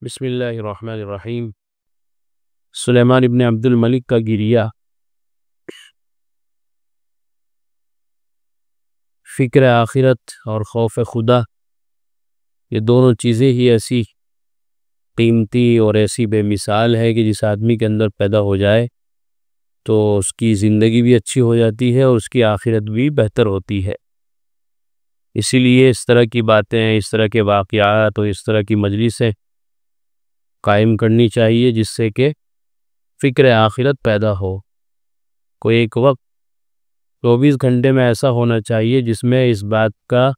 بسم اللہ الرحمن الرحیم۔ سلیمان ابن عبد الملک کا گریہ۔ فکر آخرت اور خوف خدا، یہ دونوں چیزیں ہی ایسی قیمتی اور ایسی بے مثال ہے کہ جس آدمی کے اندر پیدا ہو جائے تو اس کی زندگی بھی اچھی ہو جاتی ہے اور اس کی آخرت بھی بہتر ہوتی ہے۔ اسی لیے اس طرح کی باتیں، اس طرح کے واقعات اور اس طرح کی مجلسیں قائم کرنی چاہیے جس سے کہ فکر آخرت پیدا ہو۔ کوئی ایک وقت 24 گھنٹے میں ایسا ہونا چاہیے جس میں اس بات کا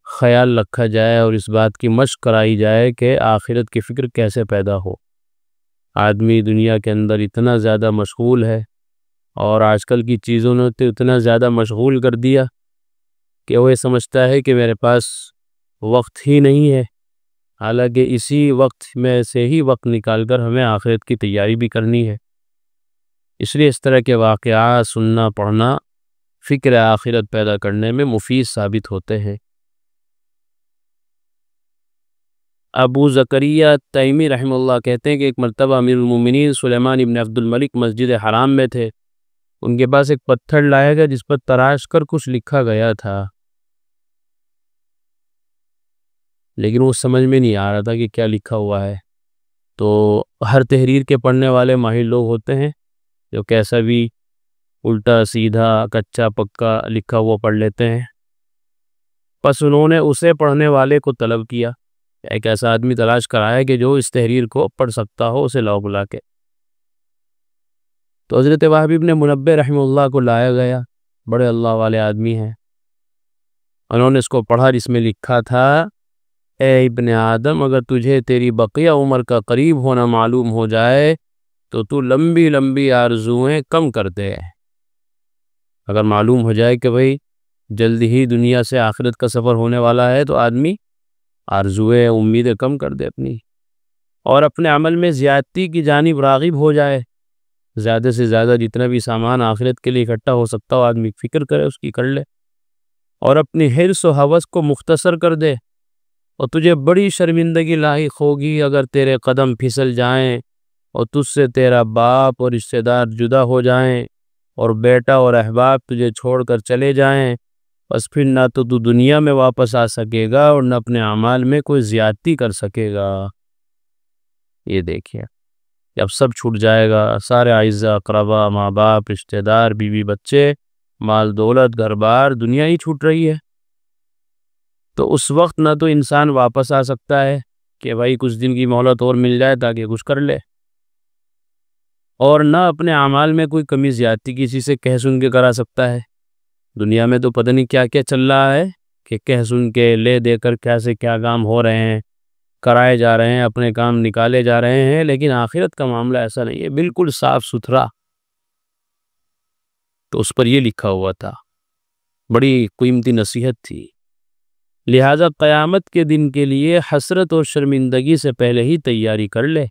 خیال رکھا جائے اور اس بات کی مشق کرائی جائے کہ آخرت کی فکر کیسے پیدا ہو۔ آدمی دنیا کے اندر اتنا زیادہ مشغول ہے اور آج کل کی چیزوں نے تو اتنا زیادہ مشغول کر دیا کہ وہ یہ سمجھتا ہے کہ میرے پاس وقت ہی نہیں ہے، حالانکہ اسی وقت میں سے ہی وقت نکال کر ہمیں آخرت کی تیاری بھی کرنی ہے۔ اس لیے اس طرح کے واقعات سننا پڑھنا فکر آخرت پیدا کرنے میں مفید ثابت ہوتے ہیں۔ ابو زکریہ تیمی رحمہ اللہ کہتے ہیں کہ ایک مرتبہ امیر المومنین سلیمان ابن عبد الملک مسجد حرام میں تھے۔ ان کے پاس ایک پتھر لایا گیا جس پر تراش کر کچھ لکھا گیا تھا، لیکن وہ سمجھ میں نہیں آ رہا تھا کہ کیا لکھا ہوا ہے۔ تو ہر تحریر کے پڑھنے والے ماہر لوگ ہوتے ہیں جو کیسا بھی الٹا سیدھا کچا پکا لکھا ہوا پڑھ لیتے ہیں۔ پس انہوں نے اسے پڑھنے والے کو طلب کیا، ایک ایسا آدمی تلاش کرایا کہ جو اس تحریر کو پڑھ سکتا ہو، اسے لاؤ بلا کے۔ تو حضرت وہب ابن منبہ رحمہ اللہ کو لایا گیا، بڑے اللہ والے آدمی ہیں۔ انہوں نے اس کو پڑھا جس میں لکھا تھا، اے ابن آدم، اگر تجھے تیری بقیہ عمر کا قریب ہونا معلوم ہو جائے تو تو لمبی لمبی آرزویں کم کر دے۔ اگر معلوم ہو جائے کہ بھئی جلد ہی دنیا سے آخرت کا سفر ہونے والا ہے تو آدمی آرزویں امیدیں کم کر دے اپنی، اور اپنے عمل میں زیادتی کی جانب راغب ہو جائے۔ زیادہ سے زیادہ جتنا بھی سامان آخرت کے لیے اکٹھا ہو سکتا ہو آدمی فکر کرے، اس کی کر لے، اور اپنی حرص و ہوس کو مختصر کر دے۔ اور تجھے بڑی شرمندگی لاحق ہوگی اگر تیرے قدم پھسل جائیں اور تجھ سے تیرا باپ اور رشتہ دار جدا ہو جائیں اور بیٹا اور احباب تجھے چھوڑ کر چلے جائیں، بس پھر نہ تو دنیا میں واپس آ سکے گا اور نہ اپنے اعمال میں کوئی زیادتی کر سکے گا۔ یہ دیکھیں، اب سب چھوٹ جائے گا، سارے اعزاء اقربا، ماں باپ، رشتہ دار، بیوی بچے، مال دولت، گھر بار، دنیا ہی چھوٹ رہی ہے۔ تو اس وقت نہ تو انسان واپس آ سکتا ہے کہ بھائی کچھ دن کی مہلت اور مل جائے تاکہ کچھ کر لے، اور نہ اپنے اعمال میں کوئی کمی زیادتی کسی سے کہہ سن کے کرا سکتا ہے۔ دنیا میں تو پتہ نہیں کیا کیا چل رہا ہے کہ کہہ سن کے لے دے کر کیسے کیا کام ہو رہے ہیں، کرائے جا رہے ہیں، اپنے کام نکالے جا رہے ہیں، لیکن آخرت کا معاملہ ایسا نہیں ہے، بالکل صاف ستھرا۔ تو اس پر یہ لکھا ہوا تھا، بڑی قیمتی نصیحت تھی۔ لہذا قیامت کے دن کے لیے حسرت اور شرمندگی سے پہلے ہی تیاری کر لے۔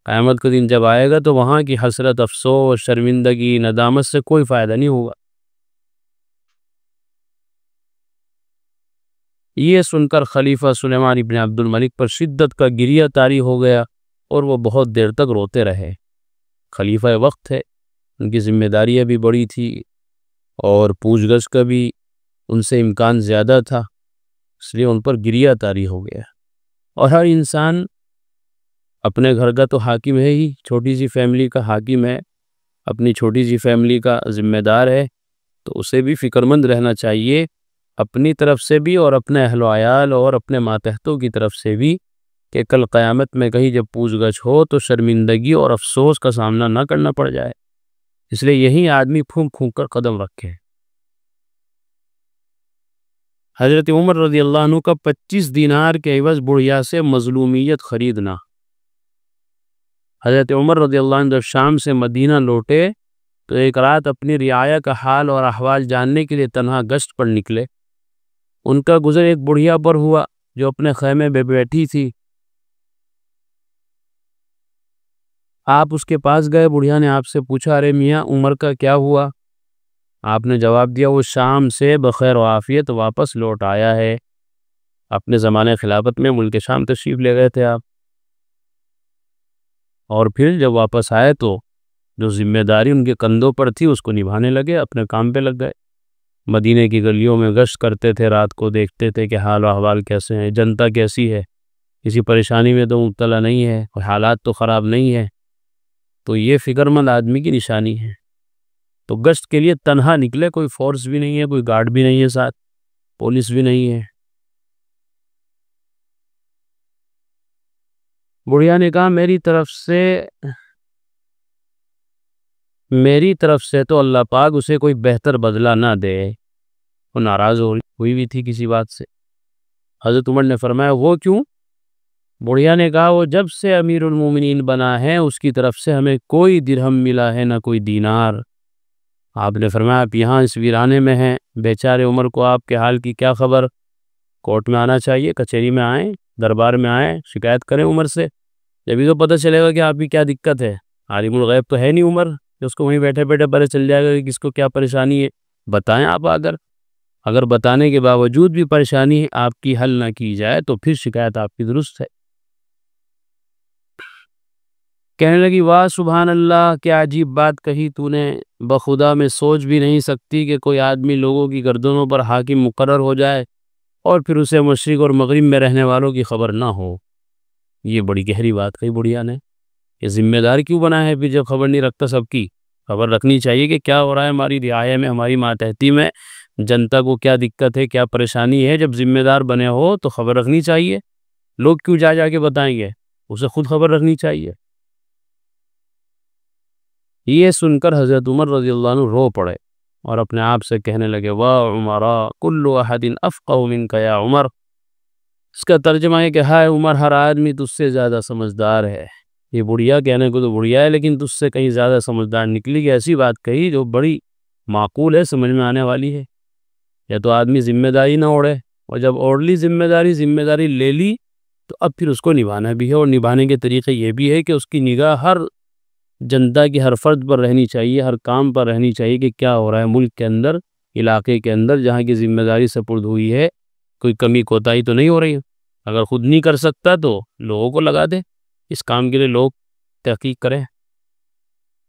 قیامت کا دن جب آئے گا تو وہاں کی حسرت، افسوس، شرمندگی، ندامت سے کوئی فائدہ نہیں ہوگا۔ یہ سن کر خلیفہ سلیمان ابن عبد الملک پر شدت کا گریہ طاری ہو گیا اور وہ بہت دیر تک روتے رہے۔ خلیفہ وقت ہے، ان کی ذمہ داریاں بھی بڑی تھی اور پوچھ گچھ کا بھی ان سے امکان زیادہ تھا، اس لیے ان پر گریہ طاری ہو گیا۔ اور ہر انسان اپنے گھر کا تو حاکم ہے ہی، چھوٹی سی فیملی کا حاکم ہے، اپنی چھوٹی سی فیملی کا ذمہ دار ہے، تو اسے بھی فکر مند رہنا چاہیے اپنی طرف سے بھی اور اپنے اہل و عیال اور اپنے ماتحتوں کی طرف سے بھی، کہ کل قیامت میں کہیں جب پوچھ گچھ ہو تو شرمندگی اور افسوس کا سامنا نہ کرنا پڑ جائے۔ اس لیے یہی آدمی پھونک پھونک کر قدم رکھے۔ حضرت عمر رضی اللہ عنہ کا 25 دینار کے عوض بڑھیا سے مظلومیت خریدنا۔ حضرت عمر رضی اللہ عنہ جب شام سے مدینہ لوٹے تو ایک رات اپنی رعایا کا حال اور احوال جاننے کے لیے تنہا گشت پر نکلے۔ ان کا گزر ایک بڑھیا پر ہوا جو اپنے خیمے میں بیٹھی تھی۔ آپ اس کے پاس گئے، بڑھیا نے آپ سے پوچھا، ارے میاں عمر کا کیا ہوا؟ آپ نے جواب دیا، وہ شام سے بخیر و عافیت واپس لوٹ آیا ہے۔ اپنے زمانے خلافت میں ملک شام تشریف لے گئے تھے آپ، اور پھر جب واپس آئے تو جو ذمہ داری ان کے کندھوں پر تھی اس کو نبھانے لگے، اپنے کام پہ لگ گئے۔ مدینے کی گلیوں میں گشت کرتے تھے، رات کو دیکھتے تھے کہ حال و احوال کیسے ہیں، جنتا کیسی ہے، کسی پریشانی میں تو مبتلا نہیں ہے، حالات تو خراب نہیں ہے۔ تو یہ فکر مند آدمی کی نشانی ہے۔ تو گشت کے لیے تنہا نکلے، کوئی فورس بھی نہیں ہے، کوئی گارڈ بھی نہیں ہے ساتھ، پولیس بھی نہیں ہے۔ بڑھیا نے کہا میری طرف سے تو اللہ پاک اسے کوئی بہتر بدلہ نہ دے۔ وہ ناراض ہوئی بھی تھی کسی بات سے۔ حضرت عمر نے فرمایا وہ کیوں؟ بڑھیا نے کہا وہ جب سے امیر المومنین بنا ہے اس کی طرف سے ہمیں کوئی درہم ملا ہے نہ کوئی دینار۔ آپ نے فرمایا آپ یہاں اس ویرانے میں ہیں، بیچارے عمر کو آپ کے حال کی کیا خبر؟ کورٹ میں آنا چاہیے، کچہری میں آئیں، دربار میں آئیں، شکایت کریں عمر سے، جبھی تو پتہ چلے گا کہ آپ کی کیا دقت ہے۔ عالم الغیب تو ہے نہیں عمر کہ اس کو وہیں بیٹھے بیٹھے پتہ چل جائے گا کہ کس کو کیا پریشانی ہے۔ بتائیں آپ، اگر بتانے کے باوجود بھی پریشانی آپ کی حل نہ کی جائے تو پھر شکایت آپ کی درست ہے۔ کہنے لگی واہ سبحان اللہ، کیا عجیب بات کہی تو نے، بخدا میں سوچ بھی نہیں سکتی کہ کوئی آدمی لوگوں کی گردنوں پر حاکم مقرر ہو جائے اور پھر اسے مشرق اور مغرب میں رہنے والوں کی خبر نہ ہو۔ یہ بڑی گہری بات کہی بڑھیا نے۔ یہ ذمہ دار کیوں بنا ہے پھر جب خبر نہیں رکھتا؟ سب کی خبر رکھنی چاہیے کہ کیا ہو رہا ہے ہماری رعایا میں، ہماری ماتحتی میں، جنتا کو کیا دقت ہے، کیا پریشانی ہے۔ جب ذمہ دار بنے ہو تو خبر رکھنی چاہیے۔ لوگ کیوں جا کے بتائیں گے، اسے خود خبر رکھنی چاہیے۔ یہ سن کر حضرت عمر رضی اللہ عنہ رو پڑے اور اپنے آپ سے کہنے لگے واہ عمرا کل احد افقہ منک یا عمر۔ اس کا ترجمہ ہے کہ ہائے عمر، ہر آدمی تجھ سے زیادہ سمجھدار ہے۔ یہ بڑھیا کہنے کو تو بڑھیا ہے لیکن تجھ سے کہیں زیادہ سمجھدار نکلی، کہ ایسی بات کہی جو بڑی معقول ہے، سمجھ میں آنے والی ہے۔ یا تو آدمی ذمہ داری نہ اوڑے، اور جب اوڑھ لی ذمہ داری لے لی تو اب پھر اس کو نبھانا بھی ہے، اور نبھانے کے طریقے یہ بھی ہے کہ اس کی نگاہ ہر جنتا کی ہر فرد پر رہنی چاہیے، ہر کام پر رہنی چاہیے کہ کیا ہو رہا ہے ملک کے اندر، علاقے کے اندر جہاں کی ذمہ داری سپرد ہوئی ہے، کوئی کمی کوتاہی تو نہیں ہو رہی ہے۔ اگر خود نہیں کر سکتا تو لوگوں کو لگا دے، اس کام کے لیے لوگ تحقیق کریں۔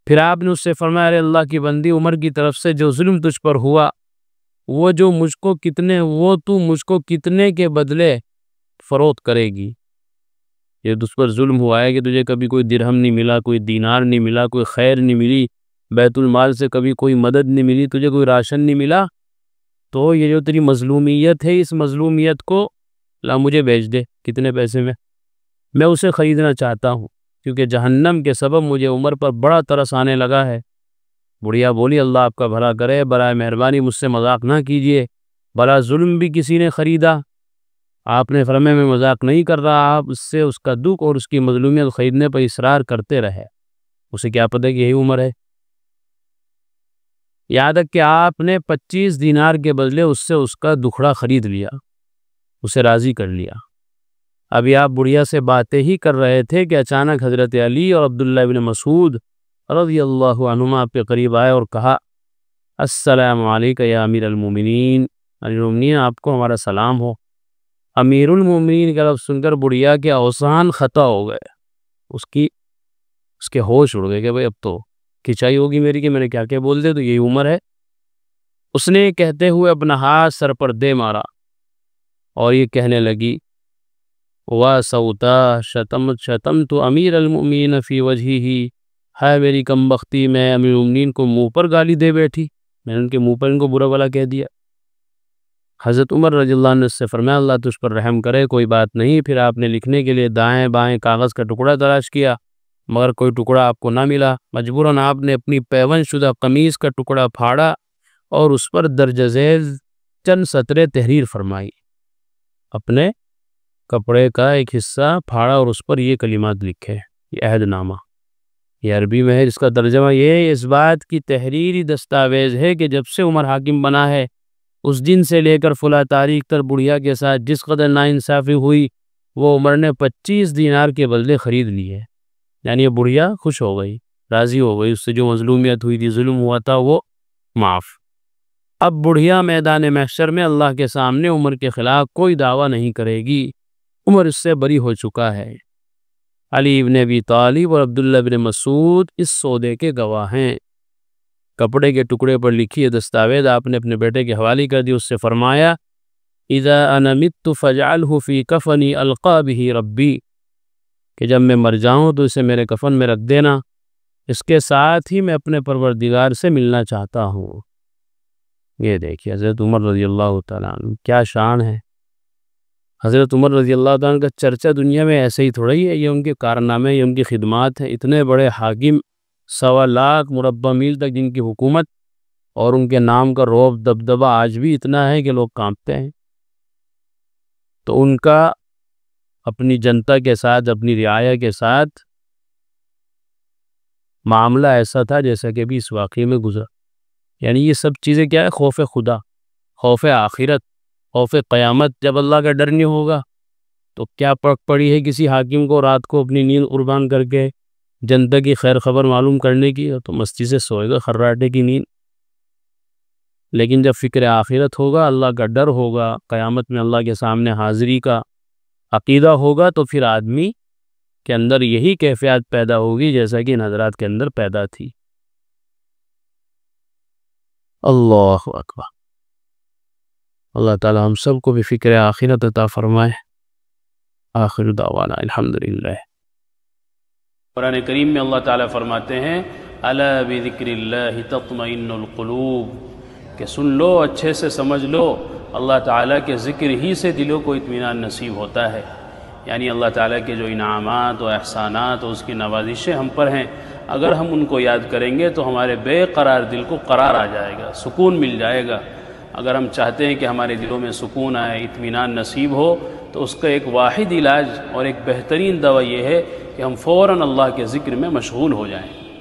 پھر آپ نے اس سے فرمایا ارے اللہ کی بندی، عمر کی طرف سے جو ظلم تجھ پر ہوا وہ تو مجھ کو کتنے کے بدلے فروخت کرے گی؟ یہ تجھ پر ظلم ہوا ہے کہ تجھے کبھی کوئی درہم نہیں ملا، کوئی دینار نہیں ملا، کوئی خیر نہیں ملی، بیت المال سے کبھی کوئی مدد نہیں ملی، تجھے کوئی راشن نہیں ملا، تو یہ جو تیری مظلومیت ہے اس مظلومیت کو لا مجھے بیچ دے، کتنے پیسے میں اسے خریدنا چاہتا ہوں، کیونکہ جہنم کے سبب مجھے عمر پر بڑا ترس آنے لگا ہے۔ بڑھیا بولی اللہ آپ کا بھلا کرے، برائے مہربانی مجھ سے مذاق نہ کیجئے، بڑا ظلم بھی کسی نے خریدا۔ آپ نے فرمایا میں مذاق نہیں کر رہا، آپ اس سے اس کا دکھ اور اس کی مظلومیت خریدنے پر اصرار کرتے رہے، اسے کیا پتہ کہ یہی عمر ہے۔ یاد ہے کہ آپ نے 25 دینار کے بدلے اس سے اس کا دکھڑا خرید لیا، اسے راضی کر لیا۔ ابھی آپ بڑھیا سے باتیں ہی کر رہے تھے کہ اچانک حضرت علی اور عبداللہ بن مسعود رضی اللہ عنہما آپ کے قریب آئے اور کہا السلام علیکم یا امیر المومنین، امیر المومنین آپ کو ہمارا سلام ہو۔ امیر المومنین کا لفظ سن کر بڑھیا کے اوزان خطا ہو گئے، اس کے ہوش اڑ گئے کہ بھئی اب تو کھچائی ہوگی میری کہ میں نے کیا بول دے، تو یہی عمر ہے۔ اس نے کہتے ہوئے اپنا ہاتھ سر پر دے مارا اور یہ کہنے لگی وا سوتا شتمت امیر المؤمنین فی وجہہ، ہے میری کم بختی، میں امیر المؤمنین کو منہ پر گالی دے بیٹھی، میں نے ان کے منہ پر ان کو برا بھلا کہہ دیا۔ حضرت عمر رضی اللہ عنہ سے فرمایا اللہ تجھ پر رحم کرے، کوئی بات نہیں۔ پھر آپ نے لکھنے کے لیے دائیں بائیں کاغذ کا ٹکڑا تلاش کیا مگر کوئی ٹکڑا آپ کو نہ ملا۔ مجبوراً آپ نے اپنی پیوند شدہ قمیض کا ٹکڑا پھاڑا اور اس پر درج ذیل چند سطریں تحریر فرمائی، اپنے کپڑے کا ایک حصہ پھاڑا اور اس پر یہ کلمات لکھے، یہ عہد نامہ، یہ عربی میں ہے، جس کا ترجمہ یہ ہے اس بات کی تحریری دستاویز ہے کہ جب سے عمر حاکم بنا ہے اس دن سے لے کر فلاں تاریخ تک بڑھیا کے ساتھ جس قدر ناانصافی ہوئی وہ عمر نے 25 دینار کے بدلے خرید لی ہے۔ یعنی یہ بڑھیا خوش ہو گئی، راضی ہو گئی، اس سے جو مظلومیت ہوئی تھی، ظلم ہوا تھا، وہ معاف۔ اب بڑھیا میدان محشر میں اللہ کے سامنے عمر کے خلاف کوئی دعویٰ نہیں کرے گی، عمر اس سے بری ہو چکا ہے۔ علی ابن ابی طالب اور عبداللہ ابن مسعود اس سودے کے گواہ ہیں۔ کپڑے کے ٹکڑے پر لکھی یہ دستاویز آپ نے اپنے بیٹے کے حوالے کر دی، اس سے فرمایا اذا انا مت فاجعلہ فی کفنی القی بہ ربی، کہ جب میں مر جاؤں تو اسے میرے کفن میں رکھ دینا، اس کے ساتھ ہی میں اپنے پروردگار سے ملنا چاہتا ہوں۔ یہ دیکھیے حضرت عمر رضی اللہ تعالیٰ عنہ کیا شان ہے۔ حضرت عمر رضی اللہ تعالیٰ عنہ کا چرچا دنیا میں ایسے ہی تھوڑا ہی ہے، یہ ان کے کارنامے، یہ ان کی خدمات ہیں۔ اتنے بڑے حاکم، 1.25 لاکھ مربع میل تک جن کی حکومت، اور ان کے نام کا رعب دبدبہ آج بھی اتنا ہے کہ لوگ کانپتے ہیں۔ تو ان کا اپنی جنتا کے ساتھ، اپنی رعایا کے ساتھ معاملہ ایسا تھا جیسا کہ بھی اس واقعے میں گزرا۔ یعنی یہ سب چیزیں کیا ہے؟ خوف خدا، خوف آخرت، خوف قیامت۔ جب اللہ کا ڈر نہیں ہوگا تو کیا پڑی ہے کسی حاکم کو رات کو اپنی نیند قربان کر کے جنتا کی خیر خبر معلوم کرنے کی؟ تو مستی سے سوئے گا خراٹے کی نیند۔ لیکن جب فکر آخرت ہوگا، اللہ کا ڈر ہوگا، قیامت میں اللہ کے سامنے حاضری کا عقیدہ ہوگا، تو پھر آدمی کے اندر یہی کیفیت پیدا ہوگی جیسا کہ ان حضرات کے اندر پیدا تھی۔ اللہ اکبر۔ اللہ تعالی ہم سب کو بھی فکر آخرت عطا فرمائے۔ آخر دعوانا الحمدللہ۔ قرآن کریم میں اللہ تعالیٰ فرماتے ہیں الا بذکر اللہ تطمئن القلوب، کہ سن لو، اچھے سے سمجھ لو، اللہ تعالیٰ کے ذکر ہی سے دلوں کو اطمینان نصیب ہوتا ہے۔ یعنی اللہ تعالیٰ کے جو انعامات و احسانات و اس کی نوازشیں ہم پر ہیں، اگر ہم ان کو یاد کریں گے تو ہمارے بے قرار دل کو قرار آ جائے گا، سکون مل جائے گا۔ اگر ہم چاہتے ہیں کہ ہمارے دلوں میں سکون آئے، اطمینان نصیب ہو، تو اس کا ایک واحد علاج اور ایک بہترین دوا یہ ہے کہ ہم فوراً اللہ کے ذکر میں مشغول ہو جائیں۔